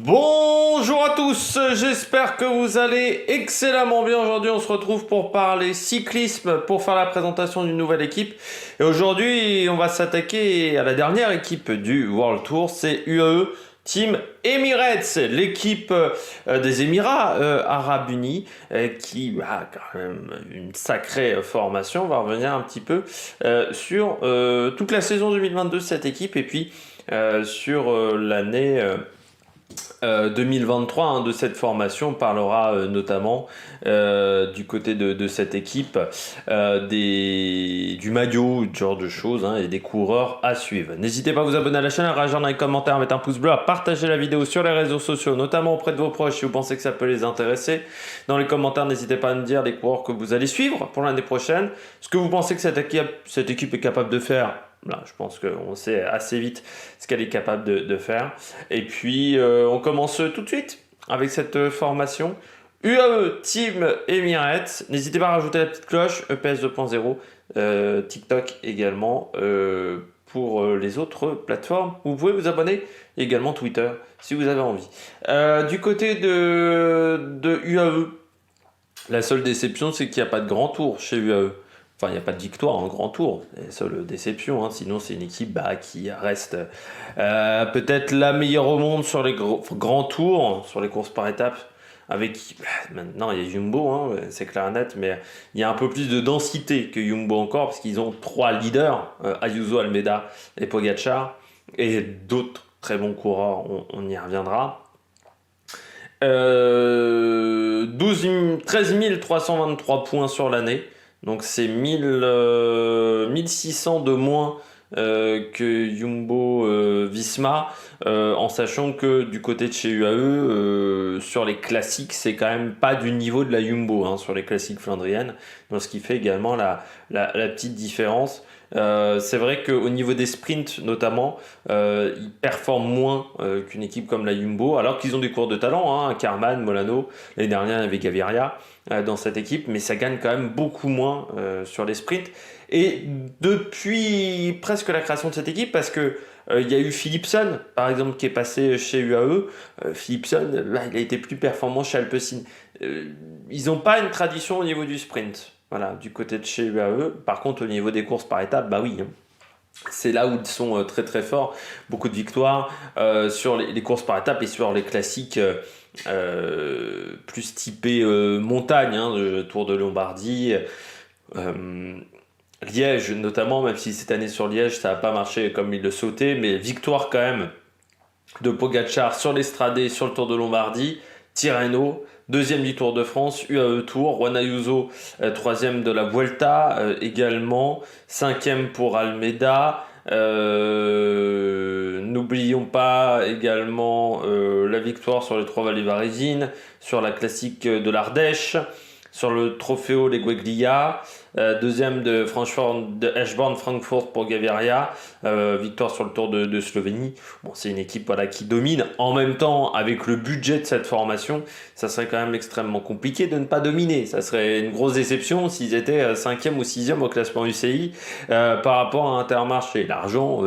Bonjour à tous, j'espère que vous allez excellemment bien. Aujourd'hui, on se retrouve pour parler cyclisme, pour faire la présentation d'une nouvelle équipe. Et aujourd'hui, on va s'attaquer à la dernière équipe du World Tour, c'est UAE Team Emirates, l'équipe des Émirats Arabes Unis, qui a quand même une sacrée formation. On va revenir un petit peu sur toute la saison 2022 de cette équipe et puis sur l'année 2023 de cette formation. On parlera notamment du côté de cette équipe du maillot, ce genre de choses et des coureurs à suivre. N'hésitez pas à vous abonner à la chaîne, à réagir dans les commentaires, à mettre un pouce bleu, à partager la vidéo sur les réseaux sociaux, notamment auprès de vos proches si vous pensez que ça peut les intéresser. Dans les commentaires, n'hésitez pas à me dire les coureurs que vous allez suivre pour l'année prochaine, ce que vous pensez que cette équipe est capable de faire. Là, je pense qu'on sait assez vite ce qu'elle est capable de faire. Et puis, on commence tout de suite avec cette formation. UAE Team Emirates. N'hésitez pas à rajouter la petite cloche. EPS 2.0. TikTok également. Pour les autres plateformes. Vous pouvez vous abonner. Également Twitter si vous avez envie. Du côté de UAE, la seule déception, c'est qu'il n'y a pas de grand tour chez UAE. Enfin, il n'y a pas de victoire en grand tour, c'est la seule déception. Sinon, c'est une équipe qui reste peut-être la meilleure au monde sur les grands tours, sur les courses par étapes. Maintenant, il y a Jumbo, c'est clair et net, mais il y a un peu plus de densité que Jumbo encore, parce qu'ils ont 3 leaders, Ayuso, Almeida et Pogacar, et d'autres très bons coureurs, on y reviendra. 13 323 points sur l'année. Donc c'est 1600 de moins que Jumbo Visma, en sachant que du côté de chez UAE, sur les classiques, c'est quand même pas du niveau de la Jumbo, sur les classiques flandriennes, donc ce qui fait également la petite différence. C'est vrai qu'au niveau des sprints notamment, ils performent moins qu'une équipe comme la Jumbo, alors qu'ils ont des coureurs de talent, Karman, Molano, l'année dernière il y avait Gaviria dans cette équipe, mais ça gagne quand même beaucoup moins sur les sprints. Et depuis presque la création de cette équipe, parce que il y a eu Philipsen, par exemple, qui est passé chez UAE. Philipsen, là, il a été plus performant chez Alpecin. Ils n'ont pas une tradition au niveau du sprint. Voilà, du côté de chez UAE. Par contre, au niveau des courses par étapes, oui. C'est là où ils sont très très forts. Beaucoup de victoires sur les courses par étapes et sur les classiques plus typés montagne, le Tour de Lombardie. Liège notamment, même si cette année sur Liège ça n'a pas marché comme il le souhaitait, mais victoire quand même de Pogacar sur l'Estradé, sur le Tour de Lombardie, Tirreno, deuxième du Tour de France, UAE Tour, Juan Ayuso, troisième de la Vuelta également, cinquième pour Almeida. N'oublions pas également la victoire sur les Trois Vallées Varesines, sur la classique de l'Ardèche, sur le Trofeo Legueglia, deuxième de Eschborn-Francfort pour Gaviria, victoire sur le Tour de Slovénie. Bon, c'est une équipe qui domine. En même temps, avec le budget de cette formation, ça serait quand même extrêmement compliqué de ne pas dominer. Ça serait une grosse déception s'ils étaient 5e ou 6e au classement UCI par rapport à Intermarché. L'argent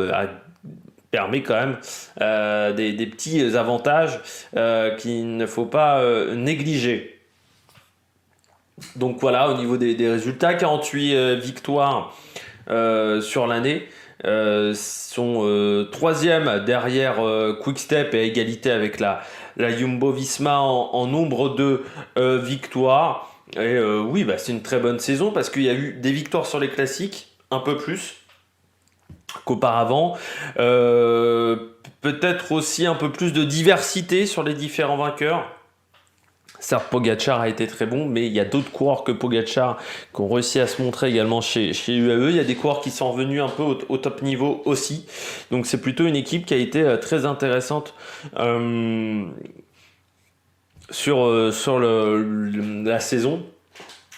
permet quand même des petits avantages qu'il ne faut pas négliger. Donc voilà, au niveau des résultats, 48 victoires sur l'année, sont troisième derrière Quick-Step et à égalité avec la Jumbo-Visma en nombre de victoires. Et oui, c'est une très bonne saison parce qu'il y a eu des victoires sur les classiques, un peu plus qu'auparavant. Peut-être aussi un peu plus de diversité sur les différents vainqueurs. Certes, Pogacar a été très bon, mais il y a d'autres coureurs que Pogacar qui ont réussi à se montrer également chez UAE. Il y a des coureurs qui sont revenus un peu au top niveau aussi. Donc c'est plutôt une équipe qui a été très intéressante sur la saison.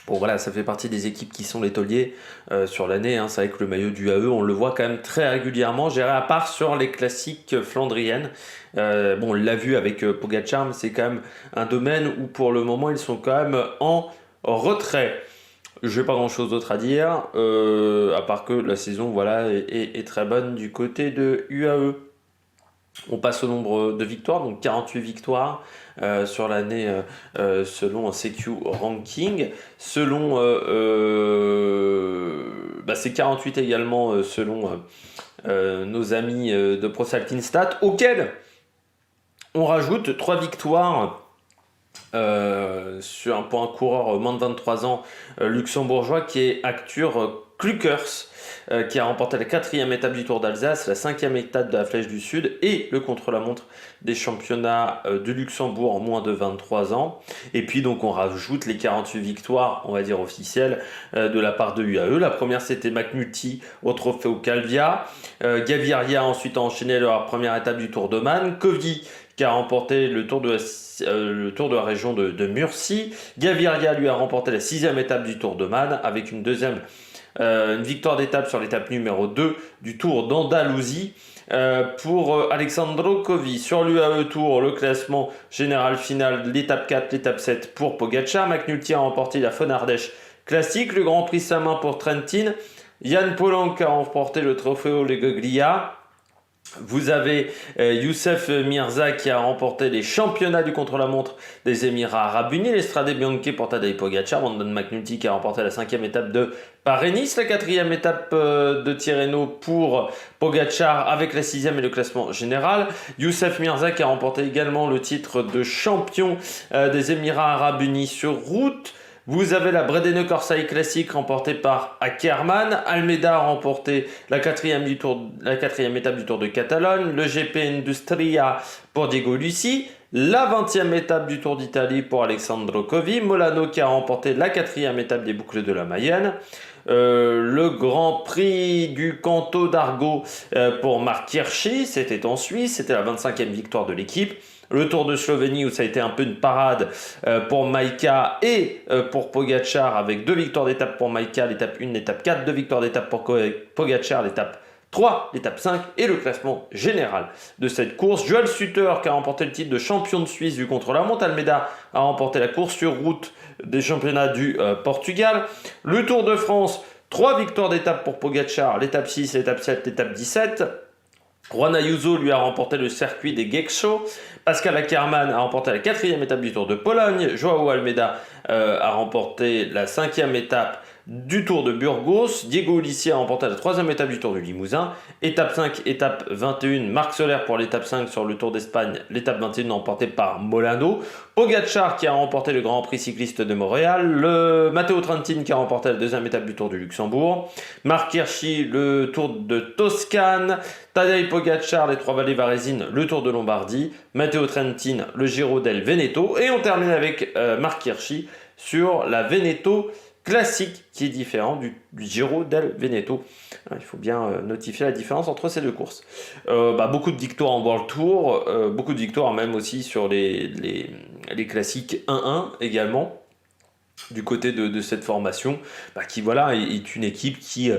Bon voilà, ça fait partie des équipes qui sont les tauliers sur l'année. C'est vrai que le maillot du UAE, on le voit quand même très régulièrement, géré à part sur les classiques flandriennes. On l'a vu avec Pogacar, mais c'est quand même un domaine où pour le moment ils sont quand même en retrait. Je n'ai pas grand chose d'autre à dire, à part que la saison est très bonne du côté de UAE. On passe au nombre de victoires, donc 48 victoires sur l'année selon un CQ Ranking. Selon, c'est 48 également selon nos amis de ProSalting Stats, auxquels on rajoute 3 victoires pour un coureur moins de 23 ans luxembourgeois qui est Arthur Klukers, qui a remporté la 4e étape du Tour d'Alsace, la 5e étape de la Flèche du Sud et le contre-la-montre des championnats de Luxembourg en moins de 23 ans. Et puis donc on rajoute les 48 victoires, on va dire officielles, de la part de UAE. La première c'était McNulty au Trofeo Calvia. Gaviria ensuite a enchaîné la première étape du Tour d'Oman. Covey qui a remporté le tour de la région de Murcie. Gaviria lui a remporté la 6e étape du Tour d'Oman avec une victoire d'étape sur l'étape numéro 2 du Tour d'Andalousie. Pour Alexandro Covey, sur l'UAE Tour, le classement général final, l'étape 4, l'étape 7 pour Pogacar. McNulty a remporté la Faune Ardèche Classique, le Grand Prix Samin pour Trentin. Jan Polanc a remporté le Trofeo Legoglia. Vous avez Youssef Mirza qui a remporté les championnats du contre-la-montre des Émirats Arabes Unis, l'Estrade Bianche pour Tadej Pogacar, Brandon McNulty qui a remporté la 5e étape de Paris-Nice, la 4e étape de Tirreno pour Pogacar avec la 6e et le classement général. Youssef Mirza qui a remporté également le titre de champion des Émirats Arabes Unis sur route. Vous avez la Bredene Corsair Classique remportée par Ackermann. Almeida a remporté la 4e étape du Tour de Catalogne. Le GP Industria pour Diego Ulissi. La 20e étape du Tour d'Italie pour Alexandro Covey. Molano qui a remporté la 4e étape des boucles de la Mayenne. Le Grand Prix du Canto d'Argo pour Marc Hirschi. C'était en Suisse. C'était la 25e victoire de l'équipe. Le Tour de Slovénie où ça a été un peu une parade pour Majka et pour Pogacar avec 2 victoires d'étape pour Majka, l'étape 1, l'étape 4, 2 victoires d'étape pour Pogacar, l'étape 3, l'étape 5 et le classement général de cette course. Joel Sutter qui a remporté le titre de champion de Suisse du contre-la-montre. Almeida a remporté la course sur route des championnats du Portugal. Le Tour de France, 3 victoires d'étape pour Pogacar, l'étape 6, l'étape 7, l'étape 17. Juan Ayuso lui a remporté le circuit des Guexo. Pascal Ackermann a remporté la 4e étape du Tour de Pologne. Joao Almeida a remporté la 5e étape du Tour de Burgos. Diego Ulissi a remporté la 3e étape du Tour du Limousin. Étape 5, étape 21, Marc Soler pour l'étape 5 sur le Tour d'Espagne. L'étape 21 remportée par Molano. Pogacar qui a remporté le Grand Prix cycliste de Montréal. Le Matteo Trentin qui a remporté la 2e étape du Tour du Luxembourg. Marc Hirschi, le Tour de Toscane. Tadej Pogacar, les Trois-Vallées Varésines, le Tour de Lombardie. Matteo Trentin, le Giro del Veneto. Et on termine avec Marc Hirschi sur la Veneto classique qui est différent du Giro del Veneto. Il faut bien notifier la différence entre ces deux courses. Beaucoup de victoires en World Tour, beaucoup de victoires même aussi sur les classiques 1-1 également, du côté de cette formation, qui voilà, est une équipe qui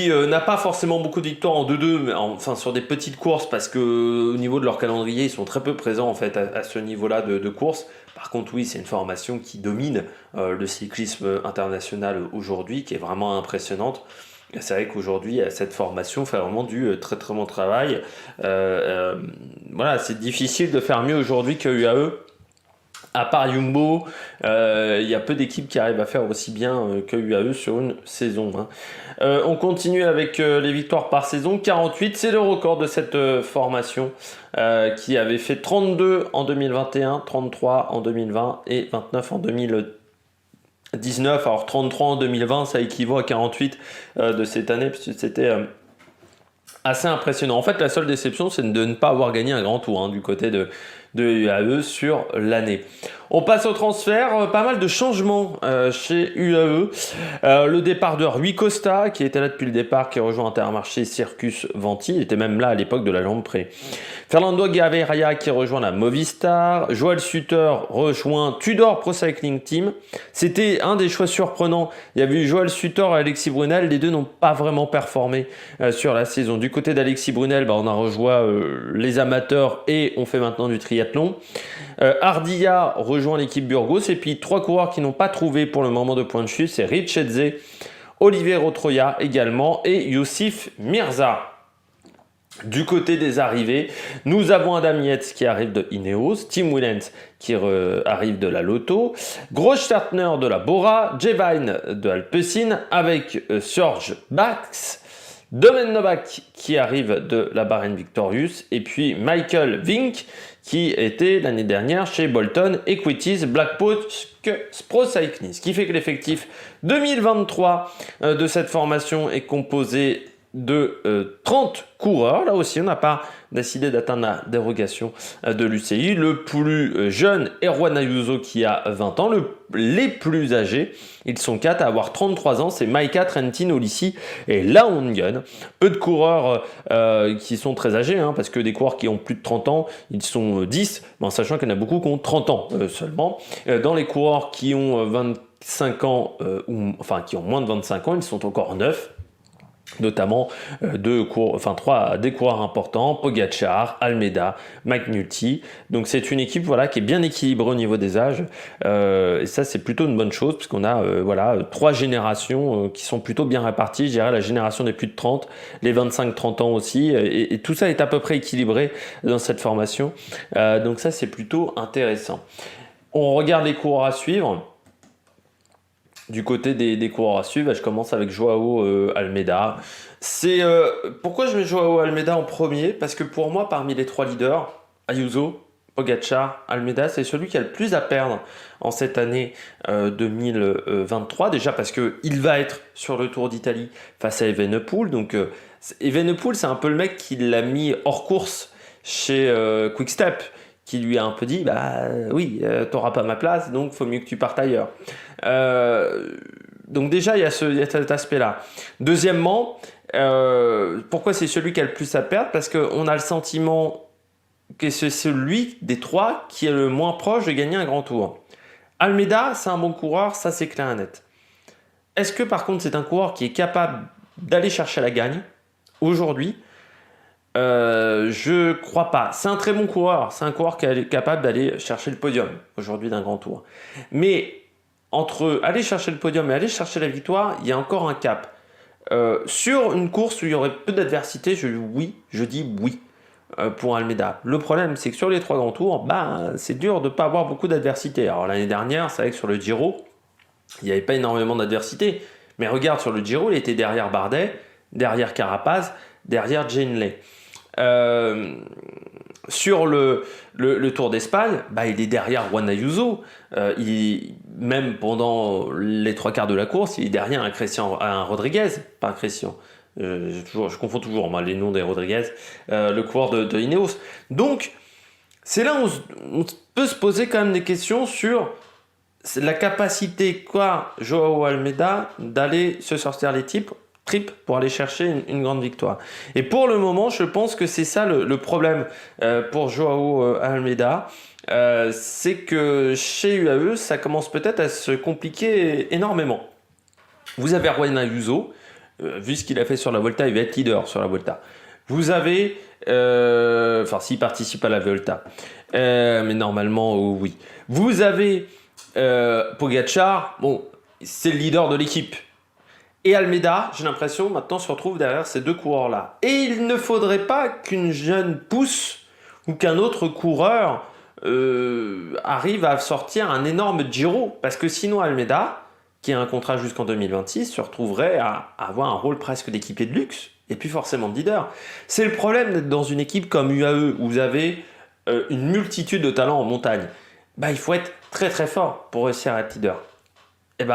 n'a pas forcément beaucoup de victoires en 2-2, mais enfin sur des petites courses, parce que au niveau de leur calendrier, ils sont très peu présents en fait à ce niveau-là de course. Par contre, oui, c'est une formation qui domine le cyclisme international aujourd'hui, qui est vraiment impressionnante. C'est vrai qu'aujourd'hui, cette formation fait vraiment du très très bon travail. Voilà, c'est difficile de faire mieux aujourd'hui que UAE. À part Jumbo, il y a peu d'équipes qui arrivent à faire aussi bien que UAE sur une saison. On continue avec les victoires par saison. 48, c'est le record de cette formation qui avait fait 32 en 2021, 33 en 2020 et 29 en 2019. Alors 33 en 2020, ça équivaut à 48 de cette année, puisque c'était assez impressionnant. En fait, la seule déception, c'est de ne pas avoir gagné un grand tour du côté de UAE sur l'année. On passe au transfert, pas mal de changements chez UAE. Le départ de Rui Costa, qui était là depuis le départ, qui rejoint Intermarché Circus Venti, il était même là à l'époque de la Lampe Pré. Fernando Gaviria qui rejoint la Movistar. Joel Sutter rejoint Tudor Pro Cycling Team. C'était un des choix surprenants. Il y avait eu Joel Sutter et Alexis Brunel, les deux n'ont pas vraiment performé sur la saison. Du côté d'Alexis Brunel, on a rejoint les amateurs et on fait maintenant du triathlon. Ardilla rejoint l'équipe Burgos, et puis 3 coureurs qui n'ont pas trouvé pour le moment de point de chute, c'est Richetze, Olivier Rotroya également et Youssef Mirza. Du côté des arrivées, nous avons Adam Yates qui arrive de Ineos, Tim Wellens qui arrive de la Lotto, Grossstadtner de la Bora, Jevine de Alpecin avec Serge Bax, Domen Novak qui arrive de la Bahrain Victorious et puis Michael Vink qui était l'année dernière chez Bolton Equities Black Post Pro Cycling. Ce qui fait que l'effectif 2023 de cette formation est composé de 30 coureurs. Là aussi, on n'a pas décidé d'atteindre la dérogation de l'UCI. Le plus jeune est Juan Ayuso qui a 20 ans. Les plus âgés, ils sont 4 à avoir 33 ans. C'est Maika, Trentin, Ulissi et Laongen. Peu de coureurs qui sont très âgés, parce que des coureurs qui ont plus de 30 ans, ils sont 10, en sachant qu'il y en a beaucoup qui ont 30 ans seulement. Dans les coureurs qui ont 25 ans, qui ont moins de 25 ans, ils sont encore 9. Notamment des coureurs importants, Pogacar, Almeida, McNulty. Donc c'est une équipe qui est bien équilibrée au niveau des âges. Et ça c'est plutôt une bonne chose puisqu'on a 3 générations qui sont plutôt bien réparties. Je dirais la génération des plus de 30, les 25-30 ans aussi. Et tout ça est à peu près équilibré dans cette formation. Donc ça c'est plutôt intéressant. On regarde les coureurs à suivre. Du côté des coureurs à suivre, je commence avec Joao Almeida. Pourquoi je mets Joao Almeida en premier? Parce que pour moi, parmi les 3 leaders, Ayuso, Pogacar, Almeida, c'est celui qui a le plus à perdre en cette année 2023. Déjà parce qu'il va être sur le Tour d'Italie face à Evenepoel. Donc Evenepoel, c'est un peu le mec qui l'a mis hors course chez Quick-Step, qui lui a un peu dit t'auras pas ma place, donc faut mieux que tu partes ailleurs. Donc déjà il y a cet aspect là. Deuxièmement, pourquoi c'est celui qui a le plus à perdre? Parce qu'on a le sentiment que c'est celui des 3 qui est le moins proche de gagner un grand tour. Almeida, c'est un bon coureur, ça c'est clair et net. Est-ce que par contre c'est un coureur qui est capable d'aller chercher la gagne aujourd'hui? Je crois pas. C'est un très bon coureur. C'est un coureur qui est capable d'aller chercher le podium aujourd'hui d'un grand tour. Mais entre aller chercher le podium et aller chercher la victoire, il y a encore un cap. Sur une course où il y aurait peu d'adversité, je dis oui pour Almeida. Le problème, c'est que sur les 3 grands tours, c'est dur de ne pas avoir beaucoup d'adversité. Alors l'année dernière, c'est vrai que sur le Giro, il n'y avait pas énormément d'adversité. Mais regarde, sur le Giro, il était derrière Bardet, derrière Carapaz, derrière Genley. Sur le Tour d'Espagne, il est derrière Juan Ayuso. Même pendant les 3 quarts de la course, il est derrière un Rodriguez, pas Christian. Je confonds toujours les noms des Rodriguez, le coureur de Ineos. Donc, c'est là où on peut se poser quand même des questions sur la capacité Joao Almeida d'aller se sortir les tripes pour aller chercher une grande victoire. Et pour le moment, je pense que c'est ça le problème pour Joao Almeida. C'est que chez UAE, ça commence peut-être à se compliquer énormément. Vous avez Juan Ayuso, vu ce qu'il a fait sur la Volta, il va être leader sur la Volta. Vous avez, s'il participe à la Volta, mais normalement, oui. Vous avez Pogacar, c'est le leader de l'équipe. Et Almeida, j'ai l'impression, maintenant se retrouve derrière ces 2 coureurs-là. Et il ne faudrait pas qu'une jeune pousse ou qu'un autre coureur arrive à sortir un énorme Giro. Parce que sinon Almeida, qui a un contrat jusqu'en 2026, se retrouverait à avoir un rôle presque d'équipier de luxe et puis forcément de leader. C'est le problème d'être dans une équipe comme UAE où vous avez une multitude de talents en montagne. Il faut être très très fort pour réussir à être leader.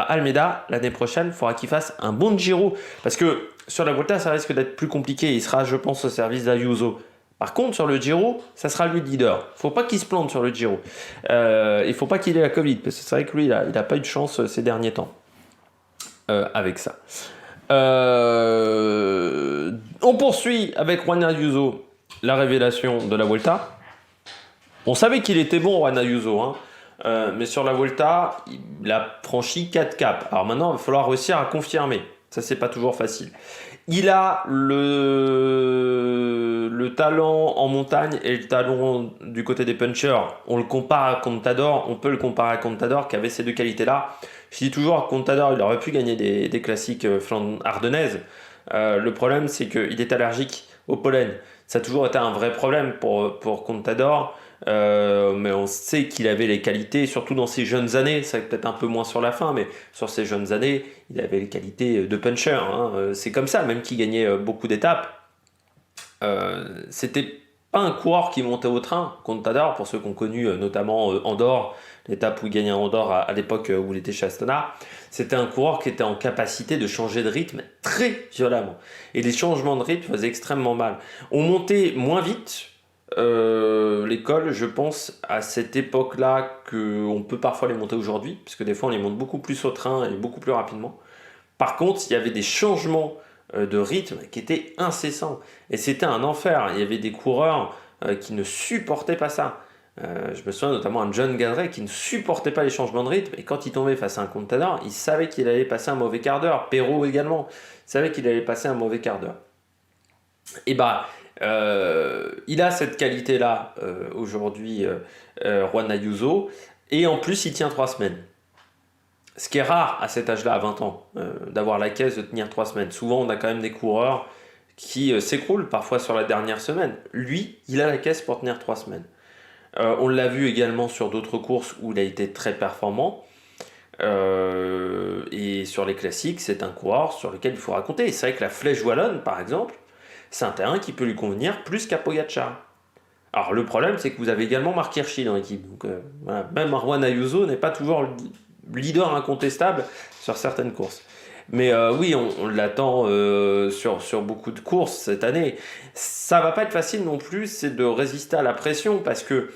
Almeida, l'année prochaine, il faudra qu'il fasse un bon Giro. Parce que sur la Volta, ça risque d'être plus compliqué. Il sera, je pense, au service d'Ayuso. Par contre, sur le Giro, ça sera lui le leader. Il ne faut pas qu'il se plante sur le Giro. Il ne faut pas qu'il ait la Covid. Parce que c'est vrai que lui, il n'a pas eu de chance ces derniers temps avec ça. On poursuit avec Juan Ayuso, la révélation de la Volta. On savait qu'il était bon, Juan Ayuso, mais sur la Volta, il a franchi 4 caps. Alors maintenant, il va falloir réussir à confirmer. Ça, c'est pas toujours facile. Il a le talent en montagne et le talent du côté des punchers. On le compare à Contador. On peut le comparer à Contador qui avait ces 2 qualités-là. Je dis toujours que Contador, il aurait pu gagner des classiques ardennaises. Le problème, c'est qu'il est allergique au pollen. Ça a toujours été un vrai problème pour Contador, mais on sait qu'il avait les qualités, surtout dans ses jeunes années, ça peut-être un peu moins sur la fin, mais sur ses jeunes années, il avait les qualités de puncher, hein. C'est comme ça, même qu'il gagnait beaucoup d'étapes. C'était pas un coureur qui montait au train, Contador, pour ceux qui ont connu notamment Andorre, l'étape où il gagnait Andorre à l'époque où il était chez Astana. C'était un coureur qui était en capacité de changer de rythme très violemment. Et les changements de rythme faisaient extrêmement mal. On montait moins vite l'école, je pense, à cette époque-là qu'on peut parfois les monter aujourd'hui, parce que des fois on les monte beaucoup plus au train et beaucoup plus rapidement. Par contre, il y avait des changements de rythme qui étaient incessants. Et c'était un enfer. Il y avait des coureurs qui ne supportaient pas ça. Je me souviens notamment d'un John Gadret qui ne supportait pas les changements de rythme. Et quand il tombait face à un Contador, il savait qu'il allait passer un mauvais quart d'heure. Perrault également. Il savait qu'il allait passer un mauvais quart d'heure. Et bah, il a cette qualité-là aujourd'hui, Juan Ayuso. Et en plus, il tient 3 semaines. Ce qui est rare à cet âge-là, à 20 ans, d'avoir la caisse de tenir 3 semaines. Souvent, on a quand même des coureurs qui s'écroulent parfois sur la dernière semaine. Lui, il a la caisse pour tenir 3 semaines. On l'a vu également sur d'autres courses où il a été très performant. Et sur les classiques, c'est un coureur sur lequel il faut raconter. Et c'est vrai que la Flèche Wallonne, par exemple, c'est un terrain qui peut lui convenir plus qu'à Pogacar. Alors le problème, c'est que vous avez également Marc Hirschi dans l'équipe. Donc voilà, même Juan Ayuso n'est pas toujours leader incontestable sur certaines courses. Mais oui, on l'attend sur beaucoup de courses cette année. Ça va pas être facile non plus, c'est de résister à la pression parce que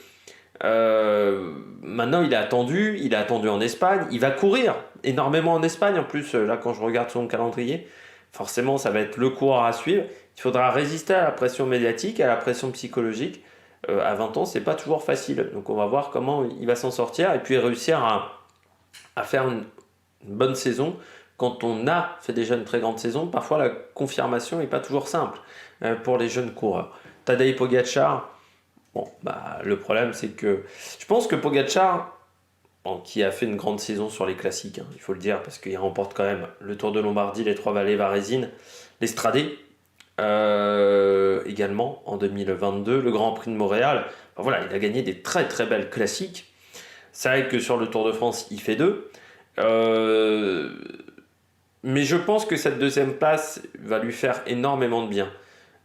maintenant il est attendu en Espagne, il va courir énormément en Espagne en plus, là quand je regarde son calendrier, forcément ça va être le coureur à suivre. Il faudra résister à la pression médiatique, à la pression psychologique. À 20 ans, c'est pas toujours facile. Donc on va voir comment il va s'en sortir et puis réussir à faire une bonne saison. Quand on a fait déjà une très grande saison, parfois la confirmation n'est pas toujours simple pour les jeunes coureurs. Tadej Pogacar, bon, bah, le problème c'est que je pense que Pogacar, bon, qui a fait une grande saison sur les classiques, hein, il faut le dire, parce qu'il remporte quand même le Tour de Lombardie, les Trois-Vallées Varesines, l'Estradé, également en 2022, le Grand Prix de Montréal. Enfin, voilà, il a gagné des très très belles classiques. C'est vrai que sur le Tour de France, il fait 2. Mais je pense que cette deuxième place va lui faire énormément de bien.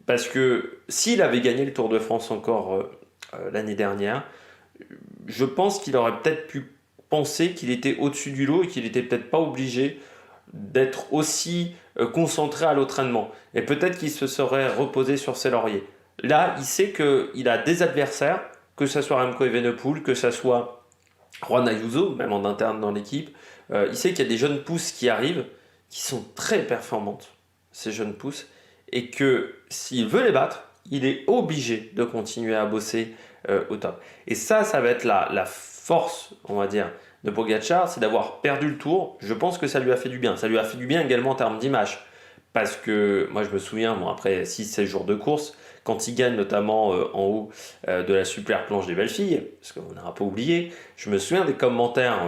Parce que s'il avait gagné le Tour de France encore l'année dernière, je pense qu'il aurait peut-être pu penser qu'il était au-dessus du lot et qu'il n'était peut-être pas obligé d'être aussi concentré à l'entraînement. Et peut-être qu'il se serait reposé sur ses lauriers. Là, il sait qu'il a des adversaires, que ce soit Remco Evenepoel, que ce soit Juan Ayuso, même en interne dans l'équipe. Il sait qu'il y a des jeunes pousses qui arrivent, qui sont très performantes, ces jeunes pousses, et que s'il veut les battre, il est obligé de continuer à bosser au top. Et ça va être la force, on va dire, de Pogacar, c'est d'avoir perdu le Tour. Je pense que ça lui a fait du bien. Ça lui a fait du bien également en termes d'image. Parce que moi, je me souviens, après 6-7 jours de course, quand il gagne notamment en haut de la super planche des belles filles, parce qu'on a un peu oublié, je me souviens des commentaires,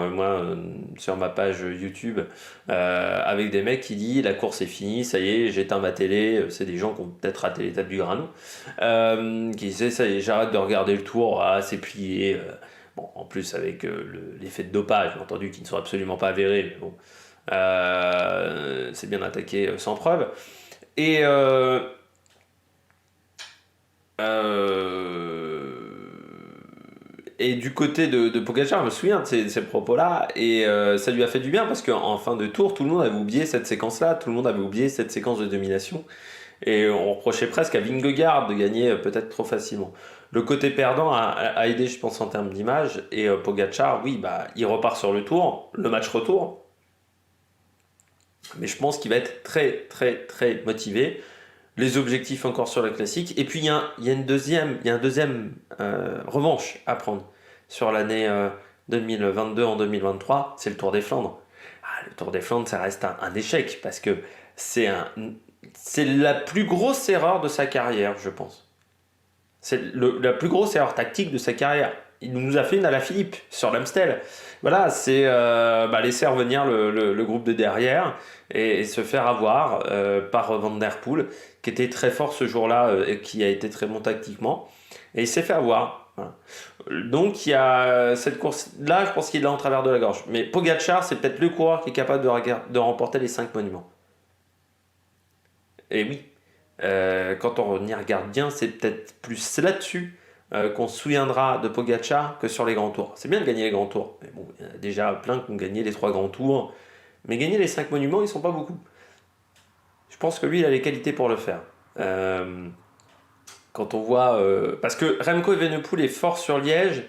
sur ma page YouTube, avec des mecs qui disent la course est finie, ça y est, j'éteins ma télé, c'est des gens qui ont peut-être raté l'étape du Granon, qui disaient ça y est, j'arrête de regarder le Tour, c'est plié. Bon, en plus avec l'effet de dopage, bien entendu, qui ne sont absolument pas avérés, mais bon, c'est bien attaqué sans preuve. Et et du côté de Pogacar, je me souviens de ces propos-là, et ça lui a fait du bien parce qu'en fin de tour, tout le monde avait oublié cette séquence-là, tout le monde avait oublié cette séquence de domination, et on reprochait presque à Vingegaard de gagner peut-être trop facilement. Le côté perdant a aidé, je pense, en termes d'image, et Pogacar, oui, bah, il repart sur le tour, le match retour, mais je pense qu'il va être très, très, très motivé. Les objectifs encore sur la classique. Et puis il y a un deuxième revanche à prendre sur l'année 2022 en 2023, c'est le Tour des Flandres. Le Tour des Flandres, ça reste un échec parce que c'est la plus grosse erreur de sa carrière, je pense. C'est la plus grosse erreur tactique de sa carrière. il nous a fait une à la Philippe sur l'Amstel. Voilà, c'est laisser revenir le groupe de derrière et se faire avoir par Van Der Poel, qui était très fort ce jour-là et qui a été très bon tactiquement. Et il s'est fait avoir. Voilà. Donc il y a cette course-là, je pense qu'il est en travers de la gorge. Mais Pogacar, c'est peut-être le coureur qui est capable de remporter les 5 monuments. Et oui, quand on y regarde bien, c'est peut-être plus là-dessus qu'on se souviendra de Pogacar que sur les grands tours. C'est bien de gagner les grands tours. Mais bon, il y en a déjà plein qui ont gagné les 3 grands tours. Mais gagner les 5 monuments, ils ne sont pas beaucoup. Je pense que lui, il a les qualités pour le faire. Quand on voit... parce que Remco Evenepoel est fort sur Liège,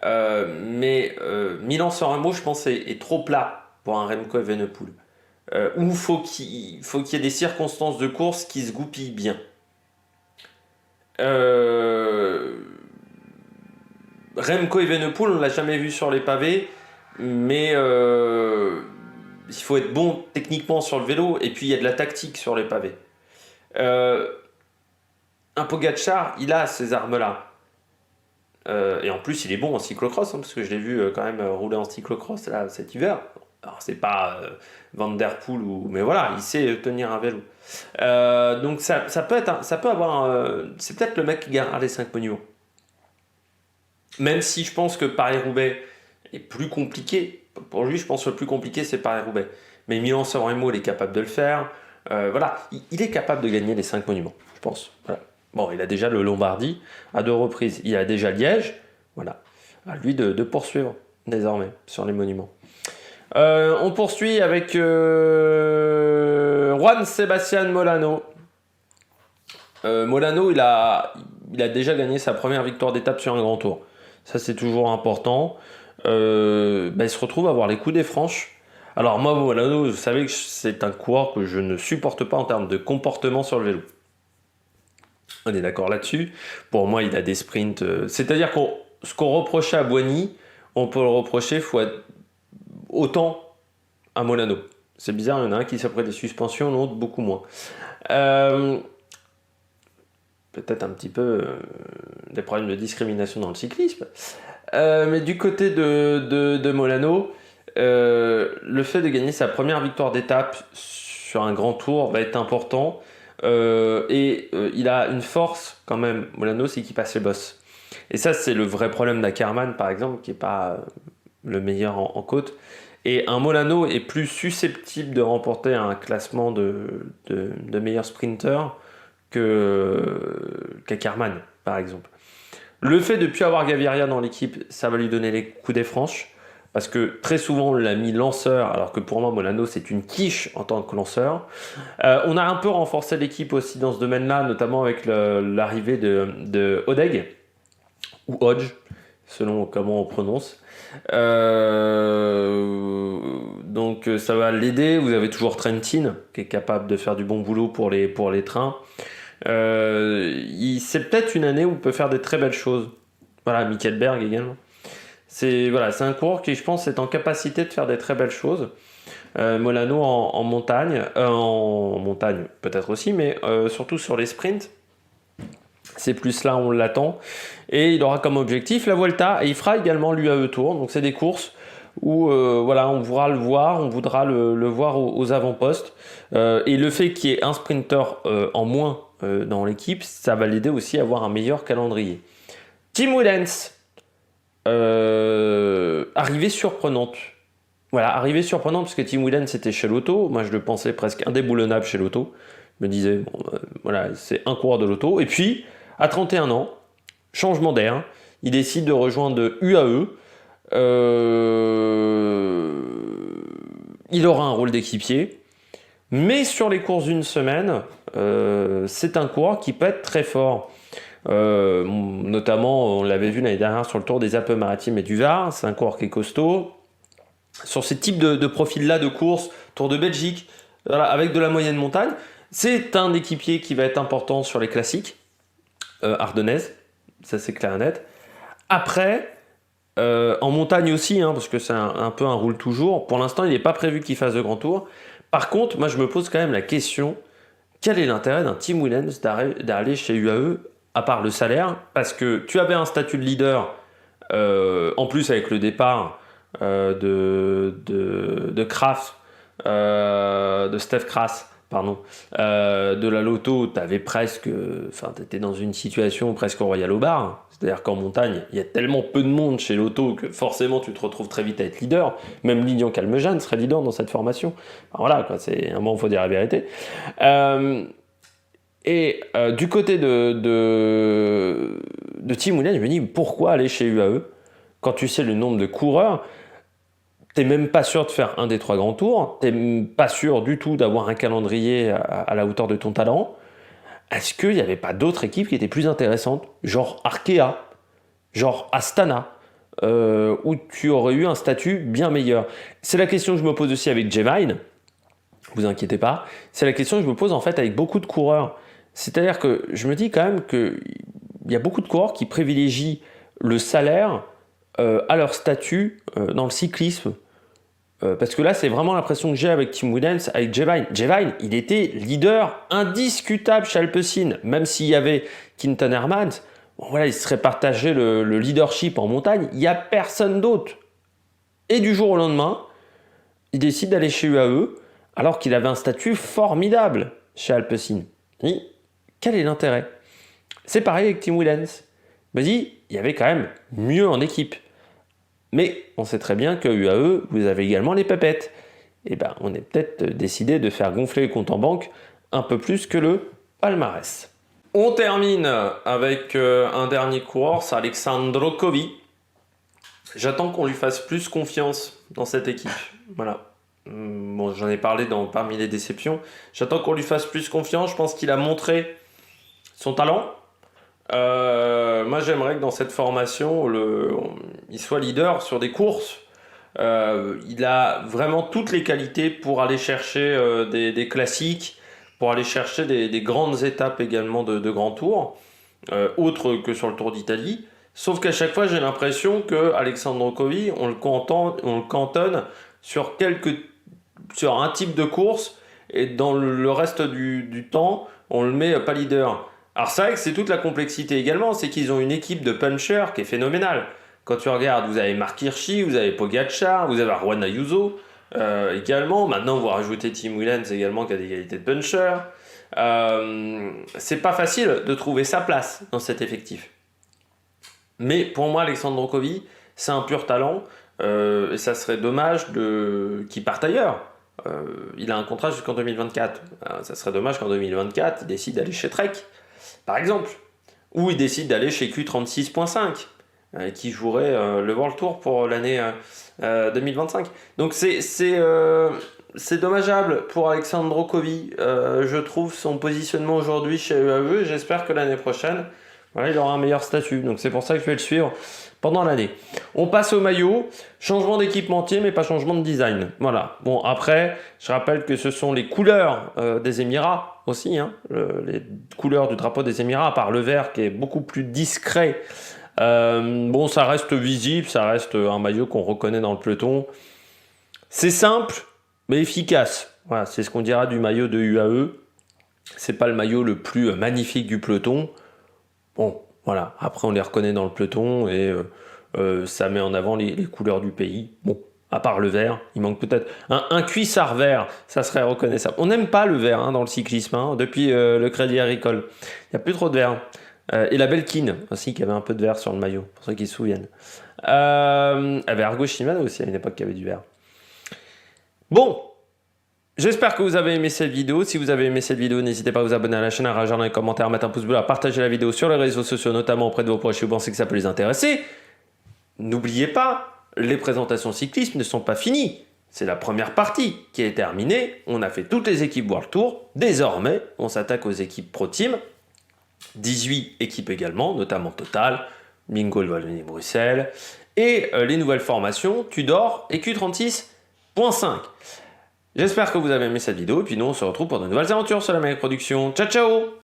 mais Milan-San Remo, je pense, est trop plat pour un Remco Evenepoel. Où faut qu'il y ait des circonstances de course qui se goupillent bien. Remco Evenepoel, on ne l'a jamais vu sur les pavés, mais il faut être bon techniquement sur le vélo, et puis il y a de la tactique sur les pavés. Un Pogacar, il a ces armes-là. Et en plus, il est bon en cyclocross, parce que je l'ai vu quand même rouler en cyclocross là, cet hiver. Alors, c'est pas Van Der Poel, mais voilà, il sait tenir un vélo. Donc, ça peut avoir. C'est peut-être le mec qui gagnera les 5 monuments. Même si je pense que Paris-Roubaix est plus compliqué. Pour lui, je pense que le plus compliqué, c'est Paris-Roubaix. Mais Milan-San Remo, il est capable de le faire. Voilà, il est capable de gagner les 5 monuments, je pense. Voilà. Bon, il a déjà le Lombardie à 2 reprises. Il a déjà Liège. Voilà. À lui de poursuivre désormais sur les monuments. On poursuit avec Juan Sebastián Molano. Molano, il a déjà gagné sa première victoire d'étape sur un grand tour. Ça, c'est toujours important. Il se retrouve à avoir les coups des franches. Alors moi, Molano, vous savez que c'est un coureur que je ne supporte pas en termes de comportement sur le vélo. On est d'accord là-dessus. Pour moi, il a des sprints. C'est-à-dire ce qu'on reprochait à Boigny, on peut le reprocher autant à Molano. C'est bizarre, il y en a un qui s'est pris des suspensions, l'autre beaucoup moins. Peut-être un petit peu des problèmes de discrimination dans le cyclisme. Mais du côté de Molano, le fait de gagner sa première victoire d'étape sur un grand tour va être important. Il a une force quand même, Molano, c'est qu'il passe les bosses. Et ça, c'est le vrai problème d'Ackermann, par exemple, qui n'est pas le meilleur en côte. Et un Molano est plus susceptible de remporter un classement de meilleur sprinter qu'Ackermann, par exemple. Le fait de ne plus avoir Gaviria dans l'équipe, ça va lui donner les coups des franches. Parce que très souvent, on l'a mis lanceur, alors que pour moi, Molano, c'est une quiche en tant que lanceur. On a un peu renforcé l'équipe aussi dans ce domaine-là, notamment avec l'arrivée de Odeg, ou Hodge, selon comment on prononce. Donc ça va l'aider. Vous avez toujours Trentin, qui est capable de faire du bon boulot pour les trains. C'est peut-être une année où on peut faire des très belles choses. Voilà, Michael Berg également. C'est un coureur qui, je pense, est en capacité de faire des très belles choses. Molano en montagne, peut-être aussi, mais surtout sur les sprints. C'est plus là où on l'attend. Et il aura comme objectif la Vuelta, et il fera également l'UAE Tour. Donc c'est des courses où on voudra le voir, le voir aux avant-postes. Et le fait qu'il y ait un sprinter en moins dans l'équipe, ça va l'aider aussi à avoir un meilleur calendrier. Tim Wellens, arrivée surprenante. Voilà, arrivée surprenante parce que Tim Wellens était chez Lotto. Moi, je le pensais presque indéboulonnable chez Lotto. Je me disais, c'est un coureur de Lotto. Et puis, à 31 ans, changement d'air, il décide de rejoindre UAE. Il aura un rôle d'équipier. Mais sur les courses d'une semaine, c'est un coureur qui peut être très fort. Notamment, on l'avait vu l'année dernière sur le Tour des Alpes-Maritimes et du Var. C'est un coureur qui est costaud. Sur ces types de profils-là de course, Tour de Belgique, avec de la moyenne montagne, c'est un équipier qui va être important sur les classiques ardennaises, ça c'est clair et net. Après, en montagne aussi, parce que c'est un peu un roule toujours. Pour l'instant, il n'est pas prévu qu'il fasse de grand tour. Par contre, moi je me pose quand même la question, quel est l'intérêt d'un Tim Wellens d'aller chez UAE, à part le salaire? Parce que tu avais un statut de leader En plus, avec le départ de Kraft, de Steph Kras, pardon, de la Lotto, t'avais presque, enfin, t'étais dans une situation presque royale au bar. C'est-à-dire qu'en montagne, il y a tellement peu de monde chez Lotto que forcément tu te retrouves très vite à être leader. Même Lilian Calmejane serait leader dans cette formation. Alors voilà, quoi, c'est un moment où il faut dire la vérité. Du côté de Team Williams, je me dis pourquoi aller chez UAE quand tu sais le nombre de coureurs. T'es même pas sûr de faire un des 3 grands tours, t'es pas sûr du tout d'avoir un calendrier à la hauteur de ton talent. Est-ce qu'il n'y avait pas d'autres équipes qui étaient plus intéressantes, genre Arkea, genre Astana, où tu aurais eu un statut bien meilleur? C'est la question que je me pose aussi avec Jevine, vous inquiétez pas, c'est la question que je me pose en fait avec beaucoup de coureurs. C'est-à-dire que je me dis quand même qu'il y a beaucoup de coureurs qui privilégient le salaire à leur statut dans le cyclisme. Parce que là, c'est vraiment l'impression que j'ai avec Tim Willems, avec Jevine. Jevine, il était leader indiscutable chez Alpecin. Même s'il y avait Quinton Hermans, bon, voilà, il serait partagé le leadership en montagne. Il n'y a personne d'autre. Et du jour au lendemain, il décide d'aller chez UAE, alors qu'il avait un statut formidable chez Alpecin. Et quel est l'intérêt? C'est pareil avec Tim Willems. Il me dit, il y avait quand même mieux en équipe. Mais on sait très bien que UAE, vous avez également les pépettes. Et ben, on est peut-être décidé de faire gonfler le compte en banque un peu plus que le palmarès. On termine avec un dernier coureur, c'est Alexandro Covi. J'attends qu'on lui fasse plus confiance dans cette équipe. Voilà. Bon, j'en ai parlé parmi les déceptions. J'attends qu'on lui fasse plus confiance. Je pense qu'il a montré son talent. Moi j'aimerais que dans cette formation il soit leader sur des courses. Il a vraiment toutes les qualités pour aller chercher des classiques, pour aller chercher des grandes étapes également de grands tours, autres que sur le Tour d'Italie. Sauf qu'à chaque fois j'ai l'impression que Alexandro Covi, on le cantonne sur un type de course, et dans le reste du temps on le met pas leader. Alors c'est vrai que c'est toute la complexité également, c'est qu'ils ont une équipe de punchers qui est phénoménale. Quand tu regardes, vous avez Marc Hirschi, vous avez Pogacar, vous avez Juan Ayuso également. Maintenant, vous rajoutez Tim Willems également qui a des qualités de puncher. C'est pas facile de trouver sa place dans cet effectif. Mais pour moi, Alexandro Covi, c'est un pur talent. Et ça serait dommage qu'il parte ailleurs. Il a un contrat jusqu'en 2024. Ça serait dommage qu'en 2024, il décide d'aller chez Trek, par exemple. Ou il décide d'aller chez Q36.5, qui jouerait le World Tour pour l'année 2025. Donc c'est dommageable pour Alexandro Covi. Je trouve son positionnement aujourd'hui chez UAE. J'espère que l'année prochaine, voilà, il aura un meilleur statut. Donc c'est pour ça que je vais le suivre pendant l'année. On passe au maillot. Changement d'équipementier, mais pas changement de design. Voilà. Bon, après, je rappelle que ce sont les couleurs des Émirats aussi. Hein, les couleurs du drapeau des Émirats, à part le vert qui est beaucoup plus discret. Bon, ça reste visible, ça reste un maillot qu'on reconnaît dans le peloton. C'est simple, mais efficace. Voilà, c'est ce qu'on dira du maillot de UAE. C'est pas le maillot le plus magnifique du peloton. Bon, voilà. Après, on les reconnaît dans le peloton et ça met en avant les couleurs du pays. Bon, à part le vert, il manque peut-être un cuissard vert, ça serait reconnaissable. On n'aime pas le vert hein, dans le cyclisme, hein, depuis le Crédit Agricole. Il n'y a plus trop de vert. Et la Belkin aussi, qui avait un peu de vert sur le maillot, pour ceux qui se souviennent. Il y avait Argo Shimano aussi à une époque qui avait du vert. Bon, j'espère que vous avez aimé cette vidéo. Si vous avez aimé cette vidéo, n'hésitez pas à vous abonner à la chaîne, à réagir dans les commentaires, à mettre un pouce bleu, à partager la vidéo sur les réseaux sociaux, notamment auprès de vos proches si vous pensez que ça peut les intéresser. N'oubliez pas, les présentations cyclisme ne sont pas finies. C'est la première partie qui est terminée. On a fait toutes les équipes World Tour. Désormais, on s'attaque aux équipes Pro Team. 18 équipes également, notamment Total, Mingold Wallonie-Bruxelles, et les nouvelles formations Tudor et Q36.5. J'espère que vous avez aimé cette vidéo, et puis nous on se retrouve pour de nouvelles aventures sur la Meilleure Production. Ciao ciao!